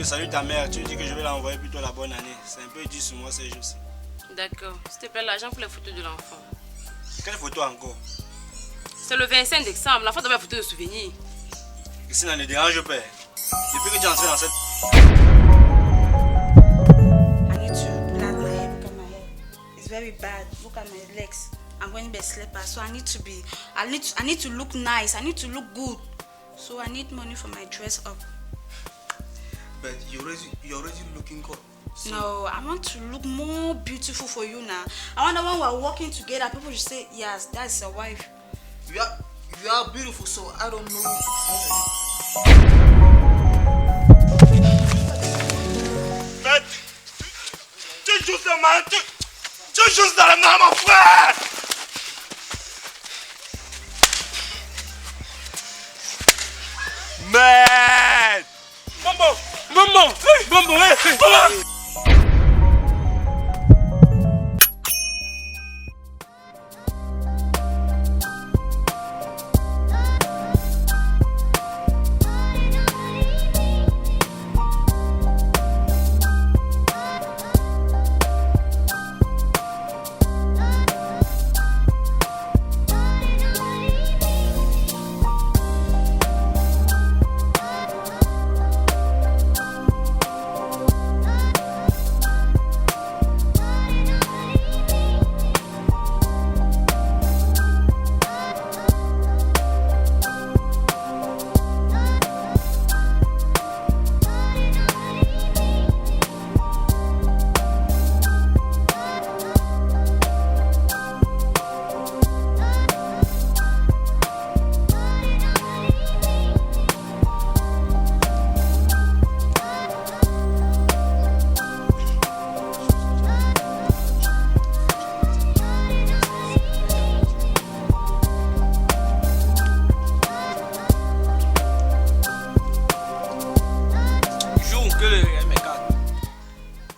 salues ta mère, tu dis que je vais l'envoyer plutôt la bonne année. C'est un peu dur sur moi ces jours-ci. D'accord. S'il te plaît, l'argent pour les photos de l'enfant. Quelle photo encore? C'est le 25 décembre. L'enfant doit avoir une photo de souvenir. Ici, ça ne dérange pas. Depuis que tu es entré dans cette... I need to plait my hair. Look at my hair. It's very bad. Look at my legs. I'm going to be a slipper, so I need to look nice. I need to look good. So I need money for my dress up. But you're already looking good. So No, I want to look more beautiful for you now. I want that when we're walking together, people should say, yes, that's a wife. you are beautiful, so I don't know. Mais tu joues dans ma... Tu joues dans la main, mon frère! Merde! Bombo, hey!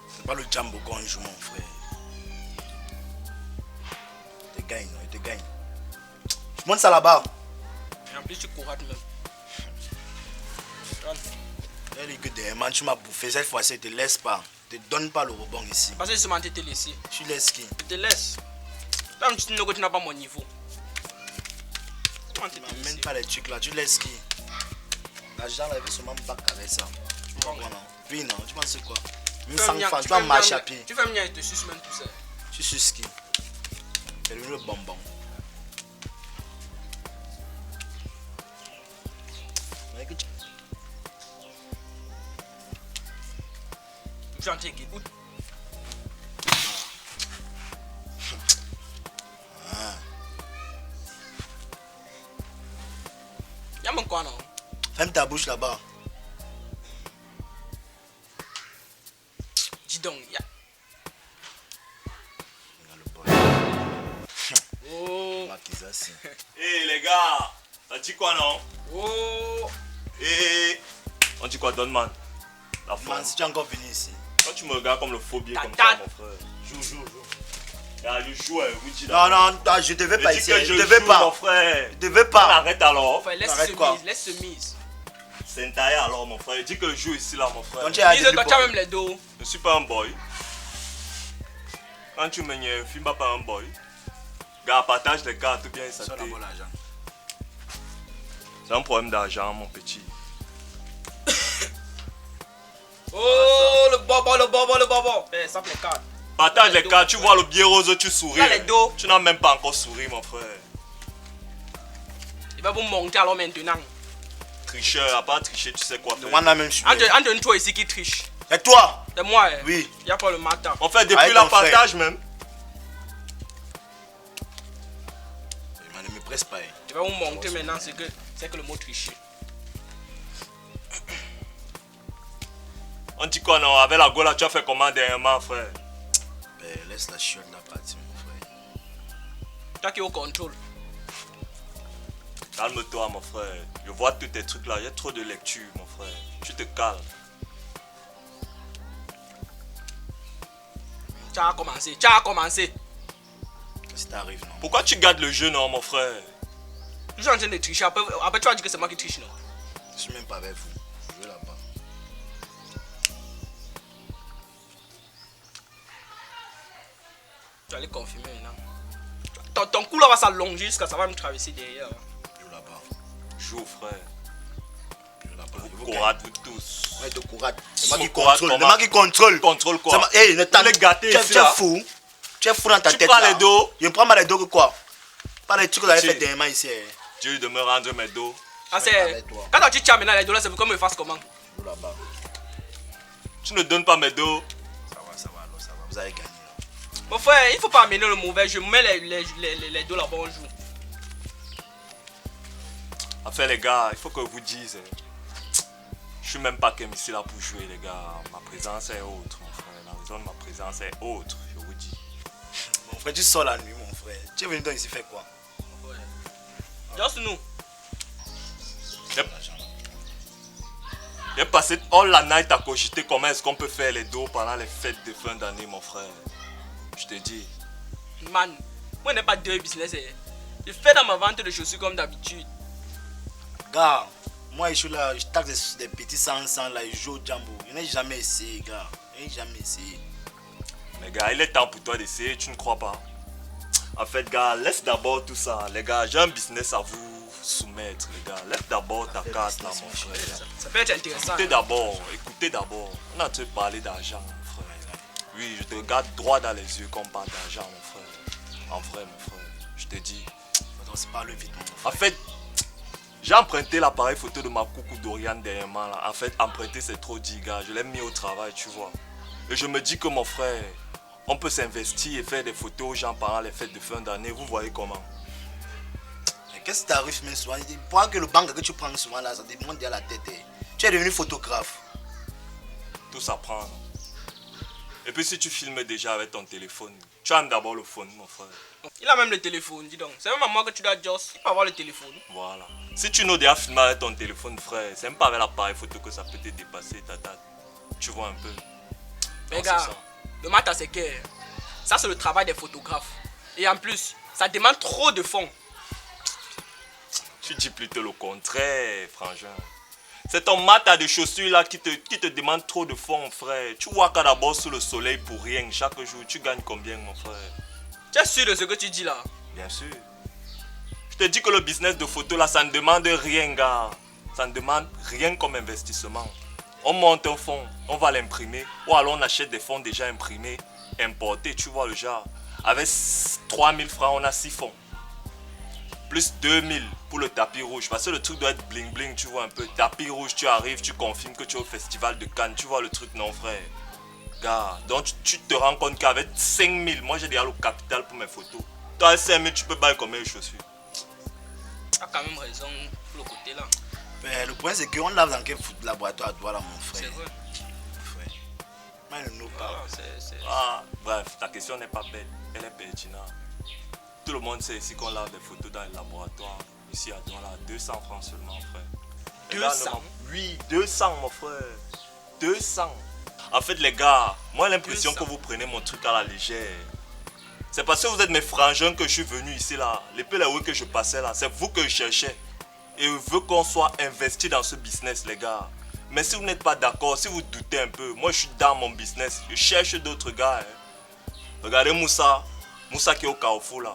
C'est pas le Jambo qu'on joue, mon frère. Il te gagne, non, il te gagne. Je monte ça là-bas. Et en plus, tu courates même. Les gars de man, tu m'as bouffé. Cette fois-ci, ne te laisse pas. Ne te donne pas le rebond ici. Parce que justement, tu t'es laissé. Tu laisses qui? Je te laisse. Là, tu n'as pas mon niveau. Comment tu t'es M'amène laissé? pas les trucs là. Tu laisses qui? L'argent là, il veut seulement me battre avec ça. Tu comprends, non? Oui, non, tu penses quoi? Une sang fan, tu vas marcher à pied. Tu fais bien, il te suce même tout ça. Tu suces qui? C'est le bonbon. Gentil, écoute. Y'a mon quoi, non? Ferme ta bouche là-bas. Dis donc, y'a. Oh. Hé les gars, t'as dit quoi non? Oh. Hé, on dit quoi donne man? La Man, forme. si tu es encore venu ici. Quand tu me regardes comme le phobie Ta comme ça date. mon frère. Joue. Ah, je joue, oui, dis Non, non, je ne devais pas dis ici. que Je je ne devais joue, pas. mon frère. Je devais pas. Arrête alors. Enfin, laisse Arrête ce quoi? mise, laisse ce mise. C'est un tailleur alors mon frère. Dis que je joue ici là mon frère. Quand tu es à Mise, début, toi, tu as même les dos. Je suis pas un boy. Quand tu me filmes pas un boy. Gars, partage les cartes bien ça. ça d'abord l'argent. C'est un problème d'argent mon petit. Oh, le bonbon. Eh, ça les cartes. Partage les cartes, tu vois le bien rose, tu souris. Là, les dos. Tu n'as même pas encore souri mon frère. Il va vous monter alors maintenant. Tricheur, à part tricher, tu sais quoi faire. On a même suivi. Entre toi ici qui triche. Et toi? C'est moi. Oui. Il n'y a pas le matin. En fait, depuis Avec la ton frère. partage même. Ne me presse pas. Tu vas vous monter maintenant, c'est que le mot tricher. On dit quoi non? Avec la gola, tu as fait comment dernièrement, frère? Laisse la chiotte là partir, mon frère. Toi qui es au contrôle. Calme-toi, mon frère. Je vois tous tes trucs là. Il y a trop de lecture, mon frère. Tu te calmes. Tu as commencé. Si t'arrives, non? Pourquoi tu gardes le jeu, non, mon frère? Je suis en train de tricher. Après tu vas dire que c'est moi qui triche, non? Je suis même pas avec vous. Je vais là-bas. Tu vas aller confirmer maintenant. Ton cou là va s'allonger jusqu'à ça va me traverser derrière. Joue là-bas. Joue, frère. Joue là-bas. Vous courez, vous tous. Ouais, de courage. C'est Son moi qui courage, contrôle. C'est comment? moi qui contrôle. Contrôle quoi? Hey, ne t'en les gâtés tu ici, es là. fou. Tu es fou dans ta Tu tête. prends là. les dos. Je ne prends pas les dos que quoi? Pas les trucs que vous avez Tu- fait dernièrement ici. Dieu de me rendre mes dos. Ah, c'est. avec toi. Quand tu tiens maintenant les dollars, c'est comme me fasse comment? Joue là-bas. Tu ne donnes pas mes dos. Ça va, alors ça va. Vous allez gagner. Mon frère, il faut pas amener le mauvais. Je mets les dos là-bas, on joue. Enfin, les gars, il faut que vous disiez. Je suis même pas comme ici là pour jouer, les gars. Ma présence est autre, mon frère. La raison de ma présence est autre, je vous dis. Mon frère, tu sors la nuit, mon frère. Tu es venu donc ici faire quoi? Ouais. Juste nous. J'ai passé all la night à cogiter comment est-ce qu'on peut faire les dos pendant les fêtes de fin d'année, mon frère. Je te dis. Man, moi, je n'ai pas deux business. Je fais dans ma vente de chaussures comme d'habitude. Gars, moi je suis là, je taxe des petits 100 là, je joue au Jambo. Je n'ai jamais essayé, gars. Je n'ai jamais essayé. Mais gars, il est temps pour toi d'essayer, tu ne crois pas? En fait, gars, laisse d'abord tout ça. Les gars, j'ai un business à vous soumettre, les gars. Laisse d'abord ta carte là, mon frère. Ça peut être intéressant. Écoutez d'abord. On a en train de parler d'argent, mon frère. Oui, je te regarde droit dans les yeux quand on parle d'argent, mon frère. En vrai, mon frère, je te dis. On se parle vite, mon En frère. fait, j'ai emprunté l'appareil photo de ma coucou Dorian dernièrement là. En fait, emprunter c'est trop dit, gars. Je l'ai mis au travail, tu vois. Et je me dis que mon frère, on peut s'investir et faire des photos aux gens pendant les fêtes de fin d'année. Vous voyez comment? Mais qu'est-ce qui t'arrive même souvent? Pour que le banque que tu prends souvent là, ça te monte à la tête. Tu es devenu photographe. Tout s'apprend. non? Et puis si tu filmes déjà avec ton téléphone, tu as d'abord le phone, mon frère. Il a même le téléphone, dis donc. C'est même à moi que tu dois just. Il peut avoir le téléphone. Voilà. Si tu n'oses déjà filmer avec ton téléphone, frère, c'est même pas avec l'appareil photo que ça peut te dépasser ta date. Tu vois un peu. Mais Non, gars, c'est ça. le matin c'est que ça c'est le travail des photographes. Et en plus, ça demande trop de fonds. Tu dis plutôt le contraire, frangin. C'est ton matin de chaussures là qui te demande trop de fonds, frère. Tu vois qu'à d'abord sous le soleil pour rien, chaque jour, tu gagnes combien, mon frère? Tu es sûr de ce que tu dis là? Bien sûr. Je te dis que le business de photo là, ça ne demande rien, gars. Ça ne demande rien comme investissement. On monte un fonds, on va l'imprimer. Ou alors on achète des fonds déjà imprimés, importés, tu vois le genre. Avec 3000 francs, on a 6 fonds. Plus 2000 pour le tapis rouge. Parce que le truc doit être bling bling, tu vois un peu. Tapis rouge, tu arrives, tu confirmes que tu es au festival de Cannes. Tu vois le truc, non frère? Gars, donc tu te rends compte qu'avec 5000, moi j'ai déjà le capital pour mes photos. Toi, avec 5000, tu peux bailler combien de chaussures? Tu as quand même raison pour le côté là. Mais le point c'est qu'on lave dans quel laboratoire à toi là, mon frère. C'est vrai. Frère. Moi, je ne know Voilà, pas. Ah, bref, ta question n'est pas bête, elle est pertinente. Tout le monde sait ici qu'on lave des photos dans le laboratoire. Ici à Douala, 200 francs seulement, frère. Les gars, 200? Oui, 200, mon frère. 200. En fait, les gars, moi, l'impression 200. que vous prenez mon truc à la légère. C'est parce que vous êtes mes frangins que je suis venu ici, là. Les peu là où que je passais, là, c'est vous que je cherchais. Et je veux qu'on soit investi dans ce business, les gars. Mais si vous n'êtes pas d'accord, si vous doutez un peu, moi, je suis dans mon business. Je cherche d'autres gars. Hein. Regardez Moussa. Moussa qui est au Carrefour, là.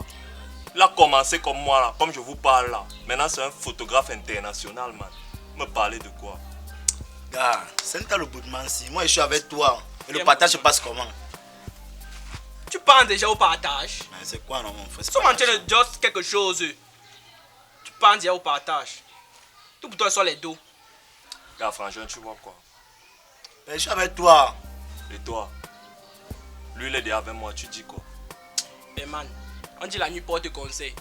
Il a commencé comme moi, là, comme je vous parle, là. Maintenant, c'est un photographe international, man. Me parler de quoi? Gars, c'est le bout de Mansi. Moi, je suis avec toi. Et le Bien, partage se bon. passe comment? Tu penses déjà au partage. Mais c'est quoi, non, mon frère? Si tu maintiens juste quelque chose, tu penses déjà au partage. Tout pour toi sur les dos. Gars, frangin, tu vois quoi? Mais je suis avec toi. Et toi? Lui, il est déjà avec moi, tu dis quoi? Mais man, on dit la nuit porte conseil.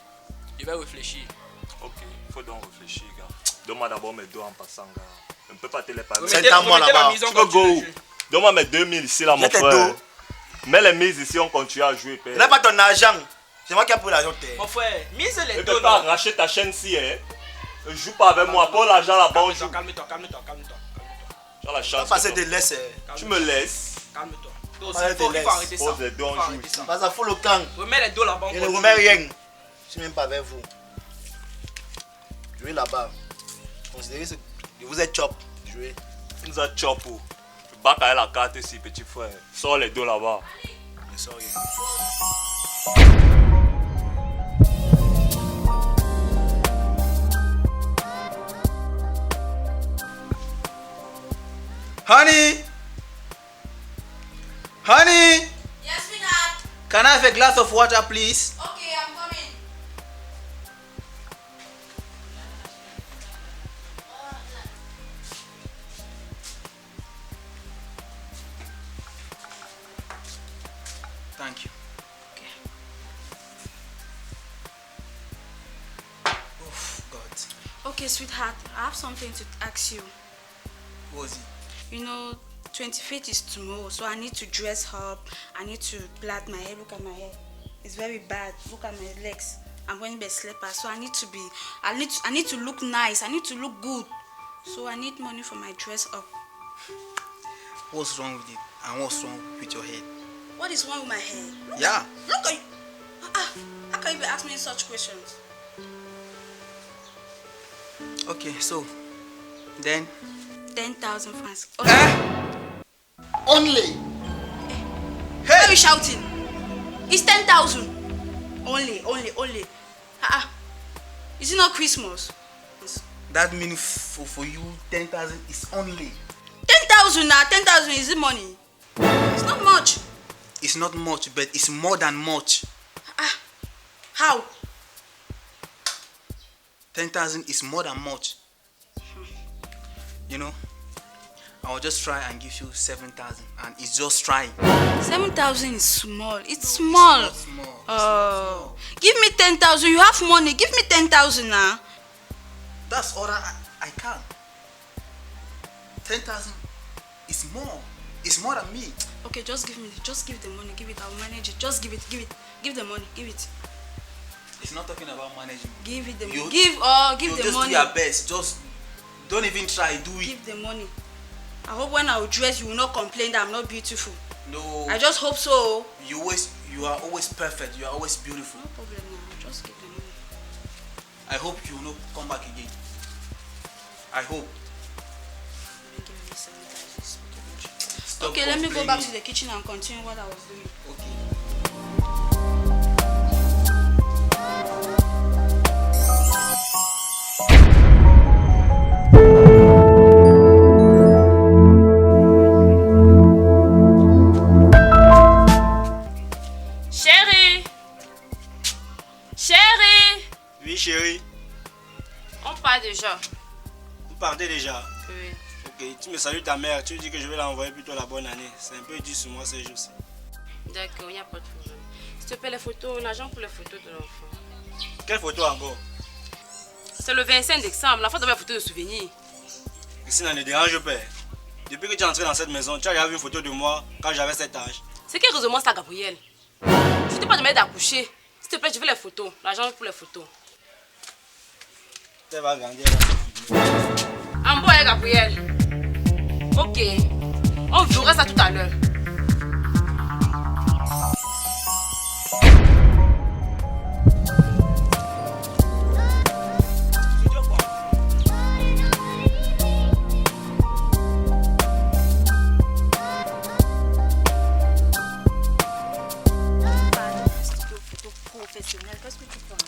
Je vais réfléchir. Ok, il faut donc réfléchir, gars. Donne-moi d'abord mes dos en passant, gars. Je ne peux pas te les payer. C'est à moi, remettez là-bas. la maison Tu veux comme tu go le où? joues. Donne-moi mes 2000 ici, là, mon J'ai tes frère. dos. Mets les mises ici, on continue à jouer, père. Je n'ai pas ton argent. C'est moi qui ai pris l'argent. Mon frère, mise les Ne dos peux pas là. arracher ta chaîne-ci, hein. Ne joue pas avec moi. Pour l'argent là-bas, on joue. Calme-toi, calme-toi, calme-toi. Tu as la Tu chance. vas passer que des toi. laisses. Tu me laisses. Calme-toi. Toi aussi, Ouais, il faut te laisse. arrêter ça. Pose les dos, Il on faut joue arrêter ici. ça. Parce que faut le camp. Remets les dos là-bas. on Je ne continue. remets rien. Je ne suis même pas avec vous. Jouez là-bas. Considérez ce. Vous êtes chop. Jouez. Tu nous as chopé. Tu bacs avec la carte ici, petit frère. Sors les dos là-bas. Ne sors rien. Honey! Honey! Yes, sweetheart. Can I have a glass of water, please? Okay, I'm coming. Thank you. Oh, God. Okay, sweetheart, I have something to ask you. What was it? You know, 25th is tomorrow, so I need to dress up. I need to plait my hair. Look at my hair. It's very bad. Look at my legs. I'm wearing a slipper, so I need to look nice. I need to look good. So I need money for my dress up. What's wrong with it? And what's wrong with your head? What is wrong with my hair? Yeah. Look at you. How can you be asking me such questions? Okay, so then 10,000 francs. Only. Why are you shouting? It's 10,000. Only. Is it not Christmas? that means for you 10,000 is only. 10,000 now. 10,000 is it money? It's not much. It's not much, but it's more than much. How? 10,000 is more than much. You know, I'll just try and give you 7,000, and it's just trying. 7,000 is small. It's small. It's not small. It's not small. Give me 10,000. You have money. Give me 10,000 now. That's all I can. 10,000 is more. It's more than me. Okay, just give the money. Give it. I'll manage it. Just give it. Give the money. Give it. It's not talking about managing. Give it the money. You- Give the just money. do your best. Just don't even try. Do it. Give the money. I hope when I will dress, you will not complain that I'm not beautiful. No. I just hope so. You are always perfect. You are always beautiful. No problem now. Just give the money. I hope you will not come back again. I hope. Let me give you 7,000. Stop Okay, let me go back complaining. to the kitchen and continue what I was doing. Okay. Chérie! Chérie! Oui, chérie, On part déjà. vous partez déjà. Oui. Ok, tu me salues ta mère, tu dis que je vais l'envoyer plutôt la bonne année. C'est un peu dur sur moi ces jours-ci. D'accord, il n'y a pas de problème. S'il te plaît, les photos, l'argent pour les photos de l'enfant. Quelle photo encore? C'est le 25 décembre, l'enfant doit avoir une photo de souvenir. Ici, ça ne dérange pas. Depuis que tu es entré dans cette maison, tu as déjà vu une photo de moi quand j'avais cet âge. C'est quel raisonnement ça, Gabriel? Je t'ai pas demandé d'accoucher. S'il te plaît, je veux les photos. L'argent pour les photos. Tu vas grandir là. En bas, Gabriel. Ok. On verra ça tout à l'heure.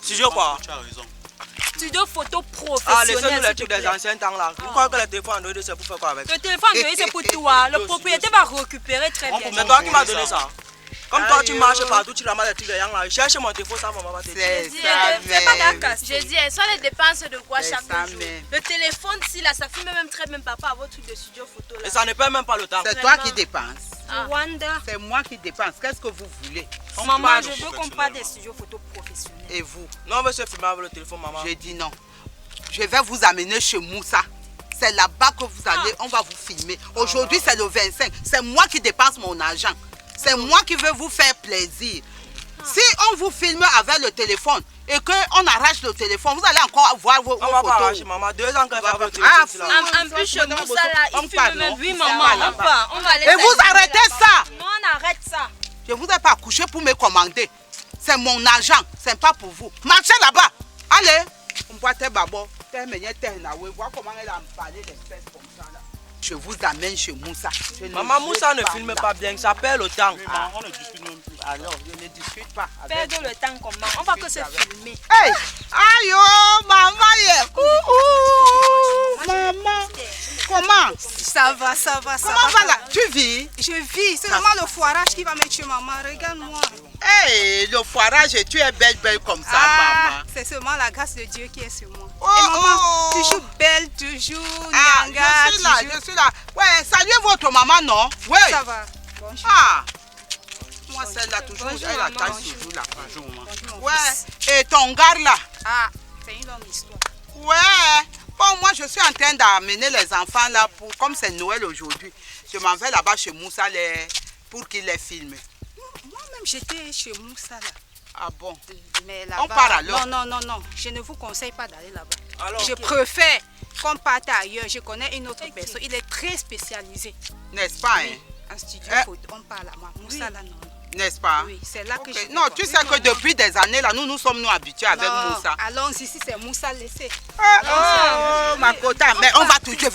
Studio quoi? Tu as raison. Studio photo Ah, laissez-nous professionnel. les s'il te trucs des plaît. anciens temps là. Vous croyez que le téléphone Android c'est pour faire quoi avec? Le téléphone de c'est pour toi. Le propriétaire va récupérer très bien. C'est toi qui m'as donné ça. Comme toi tu marches partout, tu ramasses les trucs des gens là. Cherche mon téléphone, ça maman va te dire. Fais pas ta casse. Je dis, soit les dépenses de quoi chaque jour. Le téléphone, si là, ça filme même très bien papa à votre truc de studio photo là. Et ça ne paie même pas le temps. C'est toi qui dépenses. Rwanda. C'est moi qui dépense. Qu'est-ce que vous voulez? Maman, je veux qu'on parle des studios photo professionnels. Et vous? Non, on veut se filmer avec le téléphone, maman. Je dis non. Je vais vous amener chez Moussa. C'est là-bas que vous allez, on va vous filmer. Aujourd'hui, c'est le 25. C'est moi qui dépense mon argent. C'est moi qui veux vous faire plaisir. Si on vous filme avec le téléphone et qu'on arrache le téléphone, vous allez encore voir vos On va pas photos. arracher, maman. 2 ans qu'elle fait avec le Ah, téléphone. là. En plus, chez Moussa là, On il part, filme même. non? Oui, On maman, part on là-bas. part. On va aller. Et vous arrêtez ça! Non, on arrête ça. Je ne vous ai pas accouché pour me commander. C'est mon argent, c'est pas pour vous. Marchez là-bas. Allez. On voit tes babos. Vois comment elle a emballé l'espèce comme ça là. Je vous amène chez Moussa. Je ne Maman, veux Moussa ne filme là. pas bien, ça perd le temps. On ne discute même plus. Alors, je ne discute pas. Perdons le temps comment? On va que se filmer. Hey! Aïe, oh, maman, maman. Comment? Ça va, ça va, ça va. Comment va là? Tu vis? Je vis. C'est vraiment le foirage qui va me tuer, maman. Regarde-moi. Hey, le foirage, tu es belle, belle comme ça, maman. C'est seulement la grâce de Dieu qui est sur moi. Oh, Et maman, oh. toujours belle, toujours Ah, nyanga, je suis là, toujours... je suis là. Ouais, saluez votre maman, non? Oui. Ça va. Bonjour. Ah. Moi, celle-là, toujours, Bonjour, elle maman. attend Bonjour. toujours là. Bonjour, mon Ouais. fils. Et ton gars là? Ah, c'est une longue histoire. Ouais. Bon, moi, je suis en train d'amener les enfants là pour, comme c'est Noël aujourd'hui, je m'en vais là-bas chez Moussa pour qu'il les filme. Moi-même, j'étais chez Moussa là. Ah bon? Mais On part alors? Non, non, non, non. Je ne vous conseille pas d'aller là-bas. Alors, Je préfère qu'on parte ailleurs. Je connais une autre personne. Il est très spécialisé. N'est-ce pas, hein? En studio Eh. photo, on parle à moi. Moussa là, non. N'est-ce pas? Oui, c'est là que Ok. je... Non, tu sais que depuis des années là, nous sommes habitués avec Moussa. Allons ici, c'est Moussa laissé. Oh, ma cota, mais on va toujours,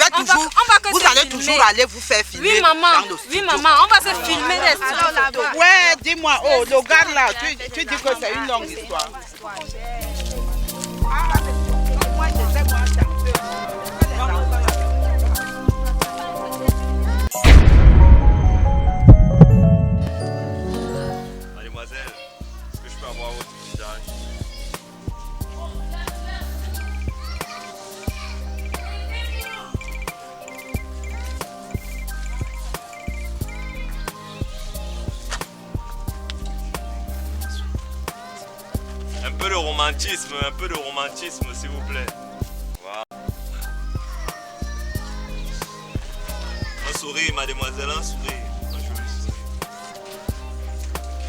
vous allez toujours aller vous faire filmer. Oui, maman. dans le Oui, studio. maman. On va se filmer des Alors là-bas. Ouais, dis-moi, oh, le gars là, tu dis que c'est une longue histoire. Moi, je sais, moi, Mademoiselle, est-ce que je peux avoir votre visage? Un peu de romantisme s'il vous plaît. Voilà. Un sourire, mademoiselle, un sourire. Un joli sourire. Ok.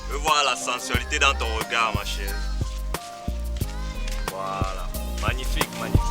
Je veux voir la sensualité dans ton regard, ma chérie. Voilà. Magnifique, magnifique.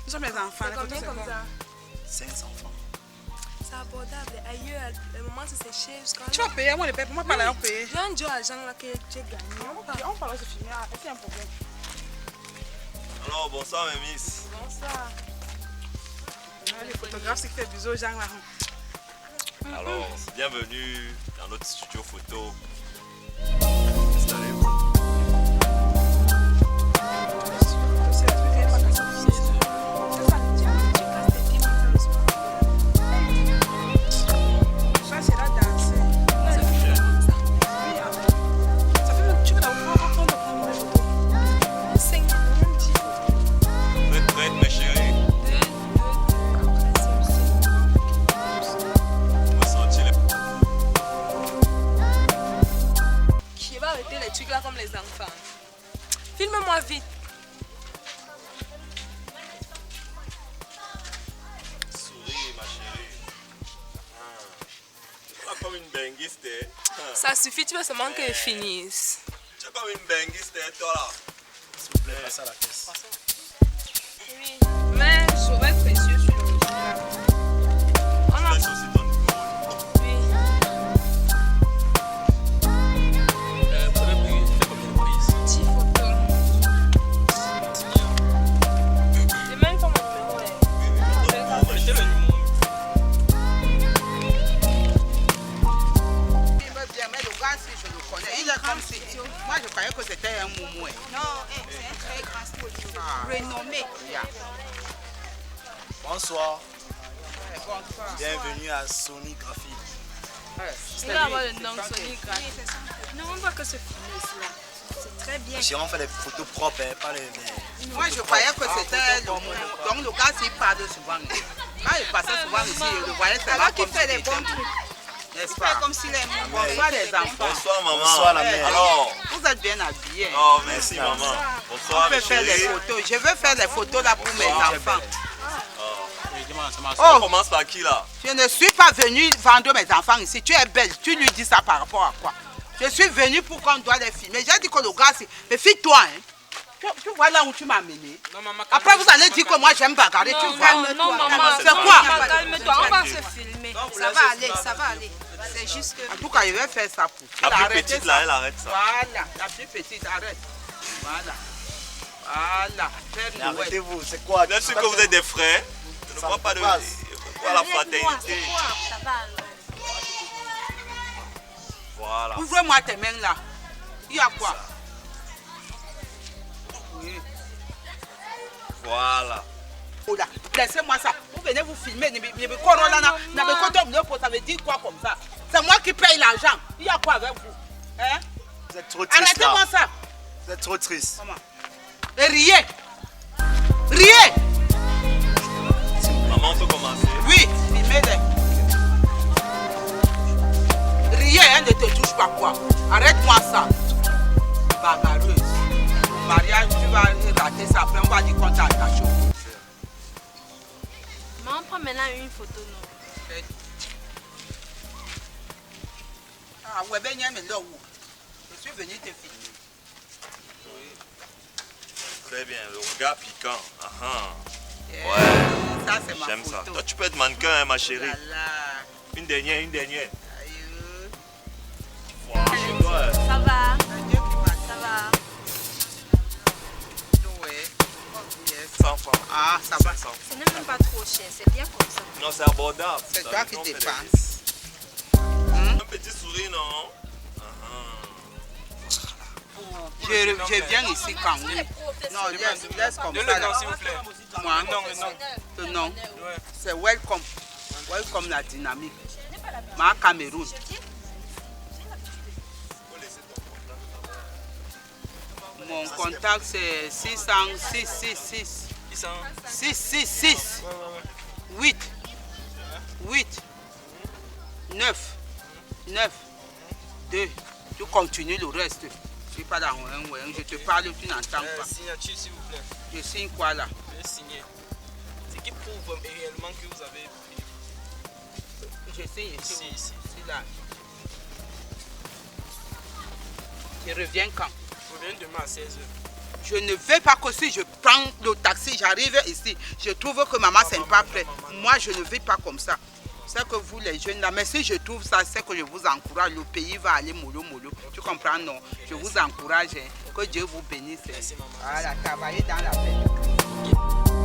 Nous sommes les enfants. C'est combien comme ça? 500 francs. C'est abordable. Ailleurs, le moment c'est séché jusqu'à... Tu vas payer, moi, les payer. Pour moi, pas là, on paye. J'ai un job à Jean là que j'ai gagné. On parle de se filmer. Est-ce qu'il y a un problème? Alors, bonsoir, mes miss. Bonsoir. Les photographes, c'est qui fait bisous aux gens là. Alors, bienvenue dans notre studio photo. Installez-vous. Ça, c'est la danse. Ça fait même, tu peux d'avoir prendre des photos. 5 minutes, 10 photos. Vous êtes prêtes, mes chéris? Vous sentez les... Qui va arrêter les trucs là comme les enfants? Filme-moi vite. Souris, ma chérie. Tu es comme une benguiste, hein? Ça suffit, tu veux seulement que je finisse. Tu es comme une benguiste, toi là. S'il vous plaît, passez à la caisse. Oui. Mais je vais être précieux sur le truc là. On a... Laisse aussi ton numéro. Oui. Vous avez pris combien de prises? 10 photos. Et même pas mon numéro là. Mettez le numéro. Il veut bien, mais le gars, si je le connais, il est comme si... Moi, je croyais que c'était un moumoué. Non, c'est un très grand studio. Ah. Renommé. Yeah. Bonsoir. Ouais, bonsoir. Bienvenue à Sony Graphique. On va avoir le nom Sonic. Non, on va que se filmer cela. C'est très bien. Si on fait des photos propres, hein, pas les... Moi, je croyais que c'était le moumou. Donc, le gars, s'il parle souvent. Quand il passait souvent ici, je le voyais seulement Alors qu'il comme fait si des bons c'était- trucs. N'est-ce Il pas? fait comme s'il est mort. Bonsoir les enfants. Bonsoir, maman. Bonsoir, la mère. Alors, Vous êtes bien habillés. oh, merci, maman. On Bonsoir, peut mes faire les chéris. photos. Je veux faire les photos là pour mes enfants. Dis-moi, On commence par qui là? Je ne suis pas venue vendre mes enfants ici. Tu es belle. Tu lui dis ça par rapport à quoi? Je suis venue pour qu'on doit les filmer. J'ai dit que le gars, c'est... Mais fille-toi, hein. Tu vois là où tu m'as amené. Après, vous allez dire que moi, j'aime bagarrer. Tu vois. Non, maman. C'est quoi? Calme-toi, on va se filmer. Ça va aller, ça va aller. C'est juste que... En tout cas, il va faire ça pour... La plus petite là, elle arrête ça. Voilà, la plus petite, arrête. Voilà. Voilà. Arrêtez-vous, c'est quoi? Bien sûr que vous êtes des frères. Je ne vois pas de... Voilà, la fraternité. Ça va alors. Voilà. Ouvre-moi tes mains là. Il y a quoi? Oui. Voilà. Oh là, laissez-moi ça. Vous venez vous filmer. Ça veut dire quoi comme ça? C'est moi qui paye l'argent. Il y a quoi avec vous? Hein? Vous êtes trop triste. Arrêtez-moi ça. Vous êtes trop triste. Maman. Et riez. Riez. Maman, on peut commencer. Oui, filmez-les. Riez, hein, ne te touche pas quoi. Arrête-moi ça. Bagareuse. Au mariage, tu vas rater ça. Après, on va dire qu'on t'a attaché. Maman, prends maintenant une photo, non? Ah, ouais, ben, mais là où? Je suis venu te filmer. Très bien, le regard piquant. Yeah. Ouais. Ça, c'est ma J'aime photo. ça. Toi, tu peux être mannequin, hein, ma chérie. Voilà. Une dernière, une dernière. Aïe. Voilà, chez toi. Ça va? Adieu, Ça va? ouais. Yes. 100 francs. Ah, ça va. 500. Ce n'est même pas trop cher, c'est bien comme ça. Non, c'est abordable. C'est Ça, toi qui on fait des- dépenses. Un petit sourire, non? Je viens ici quand oui. Non, laisse comme ça. Là. s'il vous plaît. Moi, Non. le nom. C'est welcome. Welcome la dynamique. Ma Cameroun. Mon contact c'est 666. 666. 8. 9. 2. Tu continues le reste. Je ne suis pas dans un. Je te parle, tu n'entends pas. Signature, s'il vous plaît. Je signe quoi là? Je signer. C'est qui prouve réellement que vous avez pris. Je signe ici. Ici. Là. Je reviens quand? Je reviens demain à 16h. Je ne vais pas que si je prends le taxi, j'arrive ici, je trouve que maman c'est pas prêt. Moi je ne vais pas comme ça. C'est que vous les jeunes là, mais si je trouve ça, c'est que je vous encourage. Le pays va aller mollo. Tu comprends non? Je vous encourage. Hein. Que Dieu vous bénisse. Merci, maman. Voilà, travaillez dans la paix.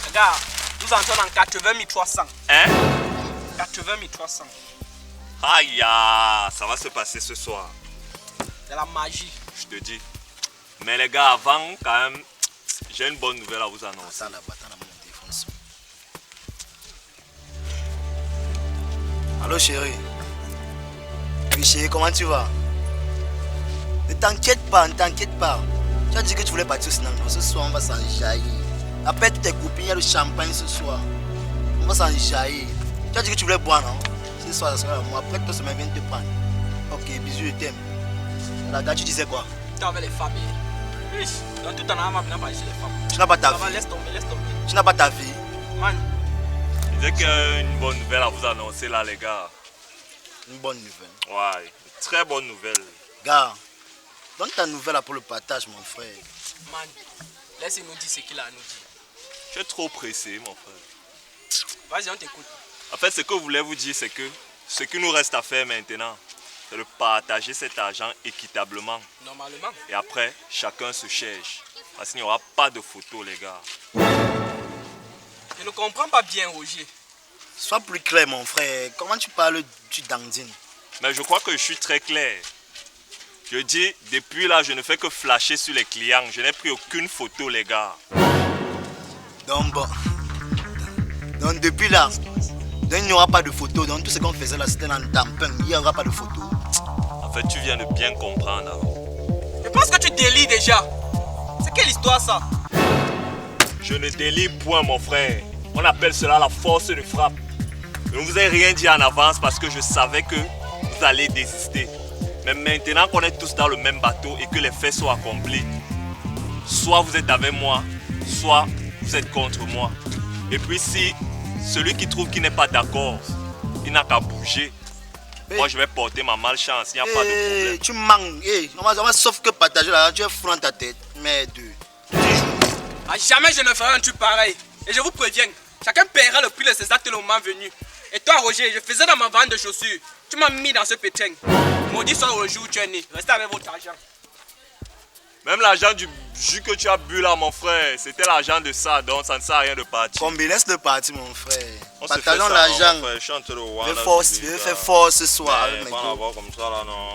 Regarde, nous entrons en 80 300. Hein? 80 300. Aïe, ah, ça va se passer ce soir. C'est la magie. Je te dis. Mais les gars, avant, quand même, j'ai une bonne nouvelle à vous annoncer. Attends là-bas, attends là-bas, mon téléphone sonne. Allô chérie. Oui chérie, comment tu vas? Ne t'inquiète pas, ne t'inquiète pas. Tu as dit que tu voulais partir au cinéma. Ce soir, on va s'enjailler. Appelle tes copines, il y a le champagne ce soir. On va s'enjailler. Tu as dit que tu voulais boire, non? Ce soir, ça sera moi. Après, toi, ça viens te prendre. Ok, bisous, je t'aime. La gars, tu disais quoi? Tu avec les familles. Oui, dans tout ton âme, maintenant, pas ici les femmes. Tu n'as pas ta Ça va, vie. laisse tomber. Tu n'as pas ta vie. Man, Je disais qu'il y a une bonne nouvelle à vous annoncer là, les gars. Une bonne nouvelle. Ouais, une très bonne nouvelle. Gars, donne ta nouvelle là pour le partage, mon frère. man, laisse-nous dire ce qu'il a à nous dire. Je suis trop pressé, mon frère. Vas-y, on t'écoute. En fait, ce que je voulais vous dire, c'est que ce qu'il nous reste à faire maintenant, c'est de partager cet argent équitablement. Normalement. Et après, chacun se cherche. Parce qu'il n'y aura pas de photos, les gars. Je ne comprends pas bien, Roger. Sois plus clair, mon frère. Comment tu parles du dandine? Mais je crois que je suis très clair. Je dis, depuis là, je ne fais que flasher sur les clients. Je n'ai pris aucune photo, les gars. Donc bon. Donc depuis là, donc, il n'y aura pas de photos. Donc tout ce qu'on faisait là, c'était dans le tampon. Il n'y aura pas de photos. En fait, tu viens de bien comprendre. Je pense que tu délies déjà. C'est quelle histoire ça? Je ne délire point, mon frère. On appelle cela la force de frappe. Je ne vous ai rien dit en avance parce que je savais que vous allez désister. Mais maintenant qu'on est tous dans le même bateau et que les faits sont accomplis, soit vous êtes avec moi, soit vous êtes contre moi. Et puis si celui qui trouve qu'il n'est pas d'accord, il n'a qu'à bouger. Moi je vais porter ma malchance, il n'y a pas de problème. Tu manques, on va sauf que partager là, tu es fou dans ta tête. Merde. Jamais je ne ferai un truc pareil. Et je vous préviens, chacun paiera le prix de ses actes le moment venu. Et toi Roger, je faisais dans ma vente de chaussures. Tu m'as mis dans ce pétrin. Maudit soit le jour où tu es né. Restez avec votre argent. Même l'argent du jus que tu as bu là, mon frère, c'était l'argent de ça, donc ça ne sert à rien de partir. Combien laisse le parti, mon frère. On se fait Partageons ça, l'argent. mon frère. Chante le roi, Je là, vais faire force ce soir. Mais pas l'avoir comme ça là, non.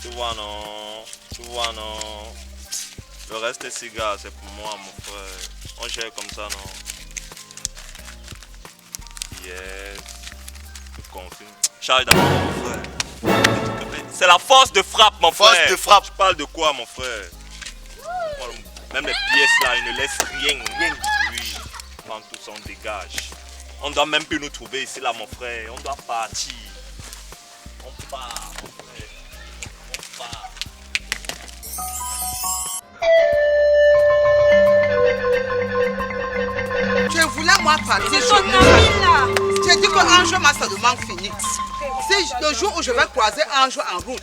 Tu vois, non. Tu vois, non. Le reste des cigares, c'est pour moi, mon frère. On gère comme ça, non. Yes. Je confirme. Charge d'abord, mon frère. C'est la force de frappe, mon frère. Force de frappe. Tu parles de quoi, mon frère? Même les pièces là, ils ne laissent rien. Oui. Quand tout s'en dégage. On doit même plus nous trouver ici là, mon frère. On doit partir. On part, mon frère. On part. Je voulais moi partir chez moi. J'ai dit que Ange m'a seulement fini. C'est le jour où je vais croiser Ange en route.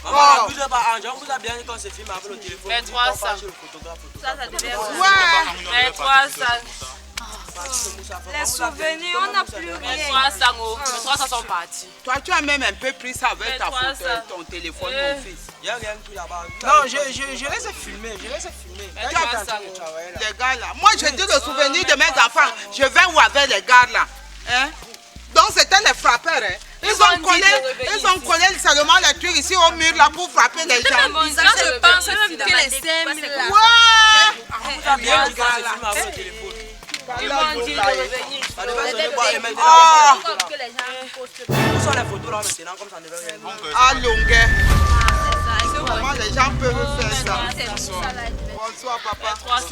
Maman, vous n'avez pas Ange, on vous a bien dit qu'on se filme avec le téléphone. Mais 300. Ça devait être. Ouais. Mais 300. Les souvenirs, on n'a plus Mais rien. 300, oh. Mais 300 sont partis. Toi, tu as même un peu pris ça avec Mais ta toi, photo, ça. ton téléphone, Eh. mon fils. Il n'y a rien tout là-bas. Non, je les ai filmés, je les ai filmés. Mais Quand toi, j'étais en ça, train de travailler là. Les gars là. Moi, je dis le souvenir de mes enfants. Je vais où avec les gars là. Hein? Donc, c'était les frappeurs. Hein? Ils ont collé seulement les trucs ici au mur là pour frapper les gens. Bon, ça, je pense même que les 5 000 là. Ouais! On vous a bien dit qu'on se filme avec le téléphone. Ils m'ont dit de revenir. Ça devait sonner quoi, et maintenant, Ah! Comme que les gens postent. où sont les photos là maintenant, comme ça ne devait rien dire. Ah, longueur. C'est ça. Comment les gens peuvent faire ça? C'est ça là. Bonsoir, papa. 300.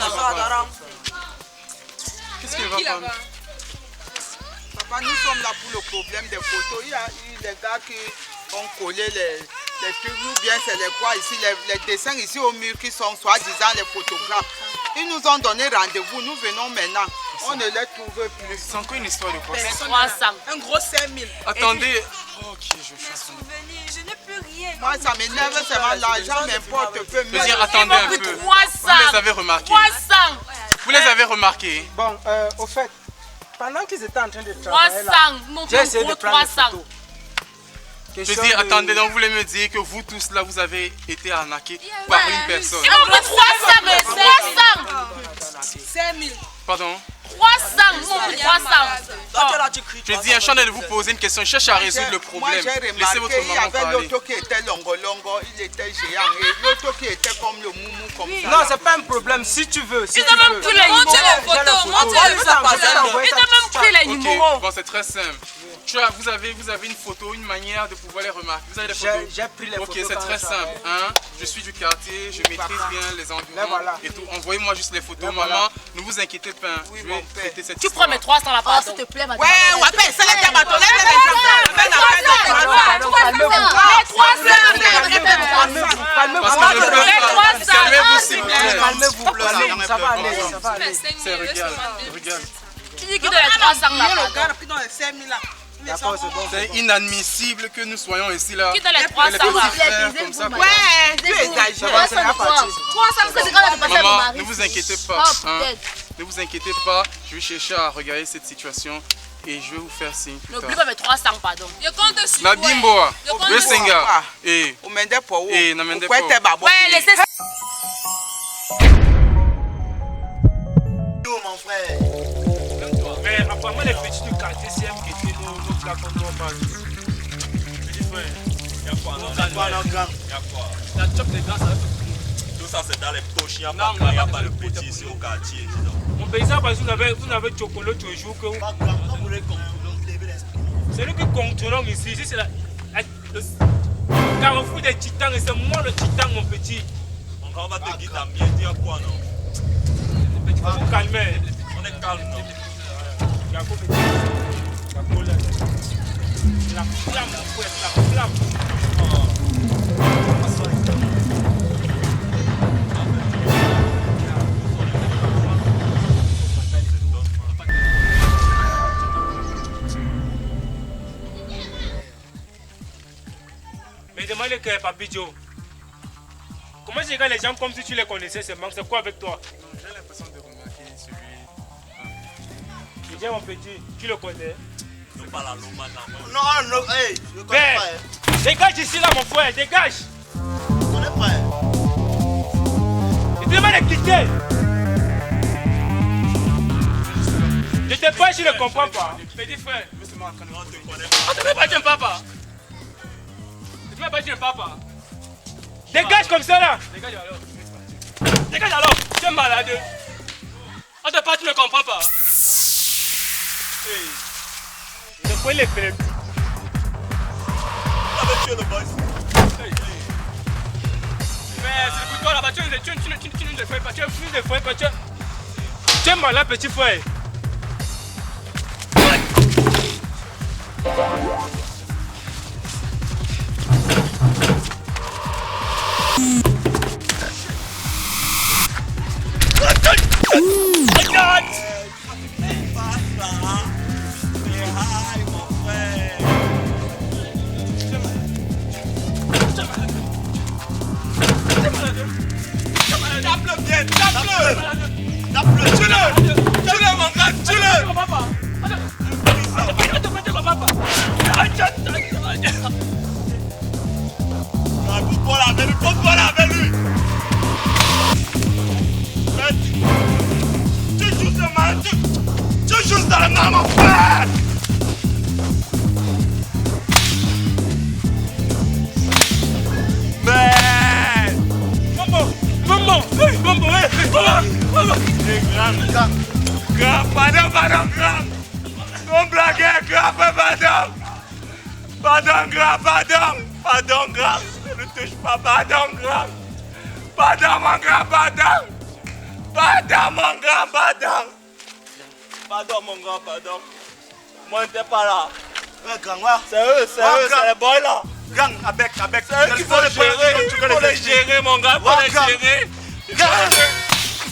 Qu'est-ce qu'il va prendre? Papa, nous sommes là pour le problème des photos. Il y a eu des gars qui ont collé les trucs, ou bien c'est les quoi ici, les dessins ici au mur qui sont soi-disant les photographes. Ils nous ont donné rendez-vous, nous venons maintenant. On ne les trouve plus. C'est encore une histoire de quoi? Mais 300. Un gros 5 000. Attendez. Ok, je suis en train de... Souvenirs, je n'ai plus rien. Moi, ça m'énerve, c'est mal, l'argent m'importe peu. Je veux dire, attendez un Ils peu. m'ont pris 300. Vous les avez remarqués? 300. Vous les avez remarqués? Bon, au fait, pendant qu'ils étaient en train de travailler 300. là, Mon j'ai essayé de gros prendre des 300. photos. Je veux dire, attendez, donc vous voulez me dire que vous tous là, vous avez été arnaqués par une personne? Ils m'ont pris 300, mais 300. 5 000. Pardon? 300. Ils m'ont pris 300. Toi, tu es là, tu cries. Je dis, un chant de vous poser une question, je cherche à résoudre le Moi, problème. j'ai Laissez votre remarqué, il y maman avait parler. l'auto qui était longo, il était géant. Et l'auto qui était comme le moumou, comme ça. Non, c'est pas un problème. Si tu veux, si Ils tu ont même veux. pris les numéros. Montrez les photos. Ils ont même pris les Ok, numéros. bon, c'est très simple. Vous avez une photo, une manière de pouvoir les remarquer. Vous avez les photos? J'ai pris les Ok, photos. c'est quand très je simple. travaillais. Hein? Je suis du quartier, je maîtrise bien les environs voilà. et tout. Envoyez-moi juste les photos. Là, Maman, ne vous inquiétez pas. hein. Oui, Je mon vais père. traiter cette Tu prends mes 300 là, pardon. S'il te plaît, madame. Ouais, ouais, c'est les bateaux, les Parce que je peux pas. Calmez-vous s'il vous plaît. Calmez-vous, ça va aller, ça va aller. C'est regarde. Tu dis que dans les 300 là, le pardon. gars qui donne les 5 000 là. D'accord, c'est bon. C'est inadmissible que nous soyons ici là. Qui dans les Les 300 petits là. frères comme ça. Ouais, tu exagères. 300 de quoi? 300 parce que c'est quand même passé à mon Maman, mari. ne vous inquiétez pas. Oh, hein. peut-être. Ne vous inquiétez pas. Je vais chercher à regarder cette situation et je vais vous faire signe plus N'oublie tard. pas mes 300, pardon. Je compte sur Na bimboa, le senga. Ah. Eh, Au Mende pour où? Eh, na Mende Pourquoi pour. t'es babo? Ouais, laissez ça. Mon frère. Mais apparemment, les petits du quartier CM qui étaient l'autre là comme nous on parle. Petit frère, il y a quoi? Il y a quoi? La chop des gars, ça va être Tout ça c'est dans les poches, il n'y a pas le petit ici au quartier. disons. mon paysan, parce que vous n'avez choco l'autre jour que c'est nous qui contrôlons ici. Ici, c'est le carrefour des titans et c'est moi le titan, mon petit. On va te guider à bien dire quoi non? Mais tu vas vous calmer. On est calme, non? Jacob est la colère. La flamme, mon frère, la flamme. Mais demande que Papi Joe. Comment tu regardes les gens comme si tu les connaissais seulement? C'est quoi avec toi? J'ai l'impression de remarquer celui. Déjà mon petit, tu le connais? C'est pas la Loma, Non, non, hey, je connais Ben, pas. dégage ici là mon frère, dégage! Je connais pas. Je te demande de quitter! Je te parle, je ne comprends pas. Petit frère, on te fait pas dire papa. Tu ne m'as pas dit papa. Dégage comme ça là. Dégage alors. Dégage alors. Tu es malade. On te parle, tu ne comprends pas. Je peux les faire. Avec tué le boss. Mais c'est pour toi là-bas, tu ne le fais pas. Tu ne le fais pas. Tu es malade, petit frère. Tape-le bien, tape-le! Tape-le, tue-le, mon gars, tue-le! Pousse-moi là avec lui! Tu joues ce mal, tu joues dans le mal, mon frère! Mais... Maman! Grand, pardon, grand! Non blaguez, grand, pardon! Pardon, grand! Ne touche pas, pardon, grand! Pardon, mon grand, pardon! Pardon, mon grand, pardon! Pardon, mon grand, pardon! Moi, je n'étais pas là! Ouais, grand, ouais. C'est eux, c'est les boys là! Gang, avec. C'est eux qui faut les gérer! Il faut les gérer, mon gars, il faut les gérer!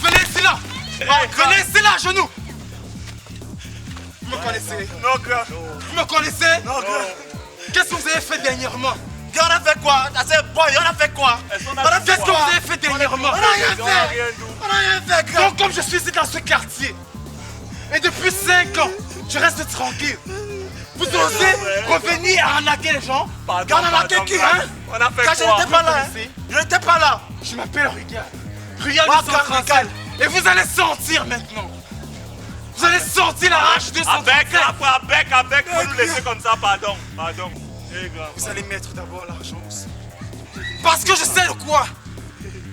Venez ici là! Venez ici là, genoux! Vous me connaissez? Non, grand. Vous me connaissez? Non, grand. Qu'est-ce que vous avez fait dernièrement? On a fait quoi? On a fait quoi? Qu'est-ce que vous avez fait dernièrement? On a rien fait, grand. Donc, comme je suis ici dans ce quartier, et depuis 5 ans, je reste tranquille. Vous osez revenir à arnaquer les gens? Quand on a arnaqué qui, hein? On a fait Quand quoi? je n'étais pas là, je n'étais pas là. Je m'appelle Rugal. Rugal de Centre-Central. Et vous allez sentir maintenant. Vous allez sentir la rage de Centre-Central. Avec, faut nous laisser comme ça, pardon. Vous allez mettre d'abord l'argent aussi. Parce que je sais de quoi.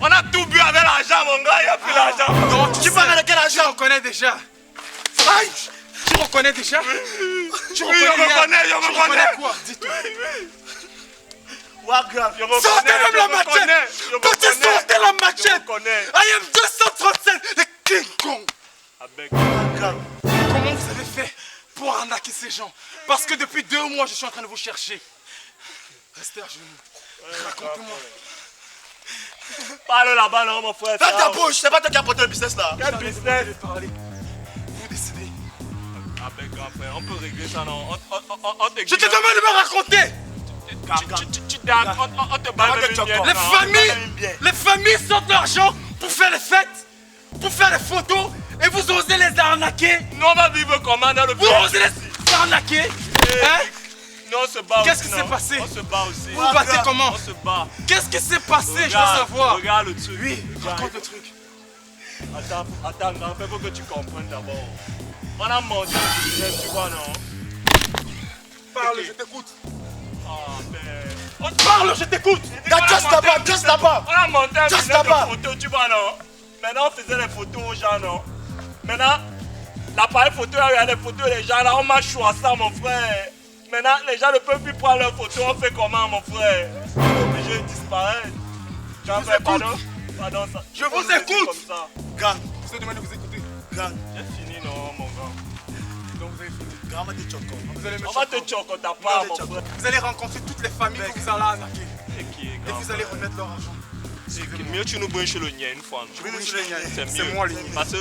On a tout bu avec l'argent, mon gars, il n'y a plus l'argent. Donc, Tu parles de quel argent? Tu reconnais déjà. Aïe! Tu reconnais déjà? Je reconnais. Quoi? Dis-toi. Ouais, grand. Sortez même la machette! Petit, sortez la machette! I am 237, le King Kong! Comment vous avez fait pour arnaquer ces gens? Parce que depuis 2 mois, je suis en train de vous chercher. Restez à genoux. Raconte-moi. Parle là-bas, non, mon frère. Ferme ta bouche, c'est pas toi qui as porté le business là. Quel business? Vous décidez. Avec grand frère, on peut régler ça, non? Je te demande de me raconter! On te parle Les familles sortent l'argent pour faire les fêtes, pour faire les photos, et vous osez les arnaquer. Nous, on va vivre comment dans le Vous osez les arnaquer, hein? Non, on se bat. Qu'est-ce qui s'est passé? On se bat aussi. Vous vous battez comment? On se bat. Qu'est-ce qui s'est passé? Je veux savoir. Regarde le truc. Oui, raconte le truc. Attends, grand frère, faut que tu comprennes d'abord. On a menti le business, tu vois, non? Parle, je t'écoute. Ah, ben... On parle, je t'écoute. Just là-bas. On a monté un Just business de là-bas. photos, tu vois, non? Maintenant, on faisait les photos aux gens, non? Maintenant, l'appareil photo, il y a les photos des gens, là, on marche sur ça, mon frère. Maintenant, les gens ne peuvent plus prendre leurs photos, on fait comment, mon frère? On est obligé de disparaître. Grand frère, pardon, ça. Je vous écoute. Comme ça. Gang. Je te demande de vous écouter. Grand. J'ai fini, non, mon grand. Donc vous avez fini. Grand, on va te choquer. Vous allez me On va te choquer. choquer, ta part, mon frère. Vous allez rencontrer toutes les familles que vous allez arnaquer. C'est qui est Et grand vous allez frère? remettre leur argent. C'est mieux tu nous brûles chez le nien une fois. Non? C'est moi le nien. Parce que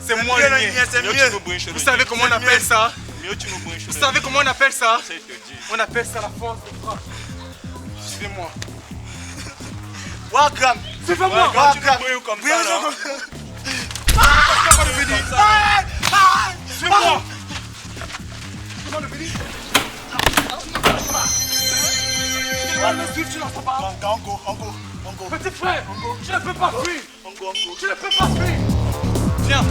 C'est moi le nien. C'est mieux mieux. tu nous brûles chez le Vous savez comment on appelle ça? Mieux tu nous brûles chez le Vous savez comment on appelle ça? C'est te dire. On appelle ça la force de frappe. Suivez-moi. Wakam. Suivez-moi. Quand tu nous brûles comme ça, là. Suivez-moi. Comment le béni? Me suivre, tu n'entends pas? On go. Petit frère, tu ne peux pas fuir. On go. Tu ne peux pas fuir. Viens.